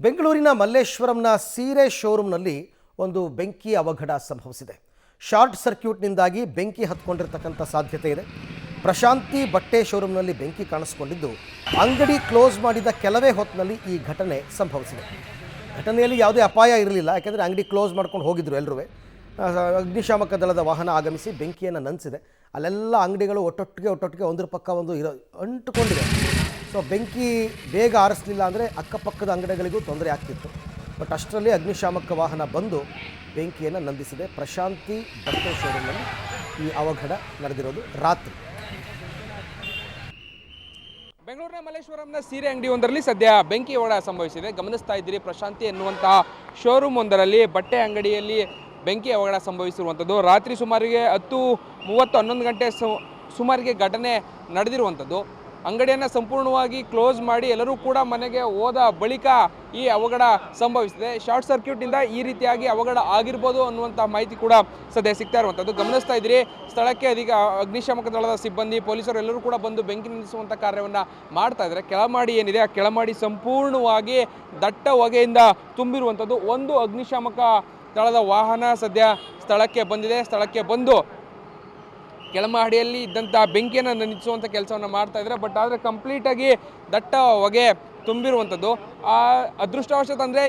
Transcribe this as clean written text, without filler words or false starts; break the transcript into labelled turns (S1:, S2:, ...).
S1: ಬೆಂಗಳೂರಿನ ಮಲ್ಲೇಶ್ವರಂನ ಸೀರೆ ಶೋರೂಮ್ನಲ್ಲಿ ಒಂದು ಬೆಂಕಿ ಅವಘಡ ಸಂಭವಿಸಿದೆ. ಶಾರ್ಟ್ ಸರ್ಕ್ಯೂಟ್ನಿಂದಾಗಿ ಬೆಂಕಿ ಹತ್ಕೊಂಡಿರತಕ್ಕಂಥ ಸಾಧ್ಯತೆ ಇದೆ. ಪ್ರಶಾಂತಿ ಬಟ್ಟೆ ಶೋರೂಮ್ನಲ್ಲಿ ಬೆಂಕಿ ಕಾಣಿಸಿಕೊಂಡಿದ್ದು ಅಂಗಡಿ ಕ್ಲೋಸ್ ಮಾಡಿದ ಕೆಲವೇ ಹೊತ್ತಿನಲ್ಲಿ ಈ ಘಟನೆ ಸಂಭವಿಸಿದೆ. ಘಟನೆಯಲ್ಲಿ ಯಾವುದೇ ಅಪಾಯ ಇರಲಿಲ್ಲ, ಯಾಕೆಂದರೆ ಅಂಗಡಿ ಕ್ಲೋಸ್ ಮಾಡ್ಕೊಂಡು ಹೋಗಿದ್ರು ಎಲ್ಲರೂ. ಅಗ್ನಿಶಾಮಕ ದಳದ ವಾಹನ ಆಗಮಿಸಿ ಬೆಂಕಿಯನ್ನು ನಂದಿಸಿದೆ. ಅಲ್ಲೆಲ್ಲ ಅಂಗಡಿಗಳು ಒಟ್ಟೊಟ್ಟಿಗೆ ಒಂದ್ರ ಪಕ್ಕ ಒಂದು ಅಂಟುಕೊಂಡಿದೆ. ಸೊ ಬೆಂಕಿ ಬೇಗ ಆರಿಸಲಿಲ್ಲ ಅಂದರೆ ಅಕ್ಕಪಕ್ಕದ ಅಂಗಡಿಗಳಿಗೂ ತೊಂದರೆ ಆಗ್ತಿತ್ತು. ಬಟ್ ಅಷ್ಟರಲ್ಲಿ ಅಗ್ನಿಶಾಮಕ ವಾಹನ ಬಂದು ಬೆಂಕಿಯನ್ನು ನಂದಿಸಿದೆ. ಪ್ರಶಾಂತಿ ಬಟ್ಟೆ ಶೋರೂಮ್ನಲ್ಲಿ ಈ ಅವಘಡ ನಡೆದಿರೋದು ರಾತ್ರಿ.
S2: ಬೆಂಗಳೂರಿನ ಮಲ್ಲೇಶ್ವರಂನ ಸೀರೆ ಅಂಗಡಿ ಒಂದರಲ್ಲಿ ಸದ್ಯ ಬೆಂಕಿ ಅವಘಡ ಸಂಭವಿಸಿದೆ. ಗಮನಿಸ್ತಾ ಇದ್ದೀರಿ, ಪ್ರಶಾಂತಿ ಎನ್ನುವಂತಹ ಶೋರೂಮ್ ಒಂದರಲ್ಲಿ ಬಟ್ಟೆ ಅಂಗಡಿಯಲ್ಲಿ ಬೆಂಕಿ ಅವಘಡ ಸಂಭವಿಸಿರುವಂಥದ್ದು. ರಾತ್ರಿ ಸುಮಾರಿಗೆ 10:30-11 ಗಂಟೆ ಸುಮಾರಿಗೆ ಘಟನೆ ನಡೆದಿರುವಂಥದ್ದು. ಅಂಗಡಿಯನ್ನು ಸಂಪೂರ್ಣವಾಗಿ ಕ್ಲೋಸ್ ಮಾಡಿ ಎಲ್ಲರೂ ಕೂಡ ಮನೆಗೆ ಹೋದ ಬಳಿಕ ಈ ಅವಘಡ ಸಂಭವಿಸಿದೆ. ಶಾರ್ಟ್ ಸರ್ಕ್ಯೂಟ್ನಿಂದ ಈ ರೀತಿಯಾಗಿ ಅವಘಡ ಆಗಿರ್ಬೋದು ಅನ್ನುವಂಥ ಮಾಹಿತಿ ಕೂಡ ಸದ್ಯ ಸಿಗ್ತಾ ಇರುವಂಥದ್ದು. ಗಮನಿಸ್ತಾ ಇದ್ದೀರಿ, ಸ್ಥಳಕ್ಕೆ ಅಗ್ನಿಶಾಮಕ ದಳದ ಸಿಬ್ಬಂದಿ, ಪೊಲೀಸರು ಎಲ್ಲರೂ ಕೂಡ ಬಂದು ಬೆಂಕಿ ನಿಲ್ಲಿಸುವಂಥ ಕಾರ್ಯವನ್ನು ಮಾಡ್ತಾ ಇದ್ದಾರೆ. ಕೆಳಮಾಡಿ ಏನಿದೆ, ಆ ಕೆಳಮಾಡಿ ಸಂಪೂರ್ಣವಾಗಿ ದಟ್ಟ ಹೊಗೆಯಿಂದ ತುಂಬಿರುವಂಥದ್ದು. ಒಂದು ಅಗ್ನಿಶಾಮಕ ದಳದ ವಾಹನ ಸದ್ಯ ಸ್ಥಳಕ್ಕೆ ಬಂದಿದೆ. ಸ್ಥಳಕ್ಕೆ ಬಂದು ಕೆಳಮಹಡಿಯಲ್ಲಿ ಇದ್ದಂಥ ಬೆಂಕಿಯನ್ನು ನಂದಿಸುವಂಥ ಕೆಲಸವನ್ನು ಮಾಡ್ತಾ ಇದ್ದಾರೆ. ಬಟ್ ಆದರೆ ಕಂಪ್ಲೀಟಾಗಿ ದಟ್ಟ ಹೊಗೆ ತುಂಬಿರುವಂಥದ್ದು. ಅದೃಷ್ಟವಶಾತ್ ಅಂದರೆ